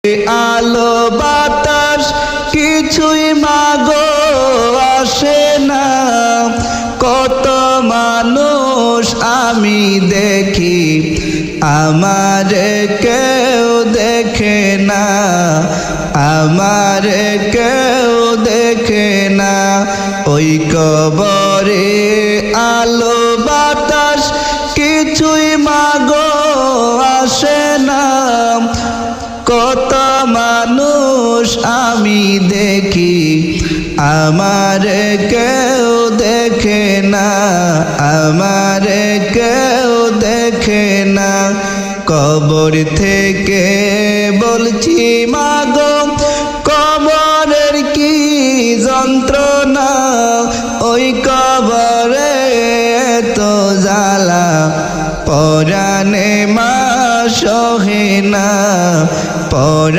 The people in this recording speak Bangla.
আলো বাতাস কিছুই মাগো আসে না। কত মানুষ আমি দেখি আমারে কেউ দেখে না, আমারে কেউ দেখে না। ওই কবরে আলো বাতাস কিছুই মাগো আসে না। কত মানুষ আমি দেখি আমারে কেউ দেখে না, আমারে কেউ দেখে না। কবর থেকে বলছি মাগো কবরের কি যন্ত্রণা। ওই কবরে তো জ্বালা পরাণে মা সহে না।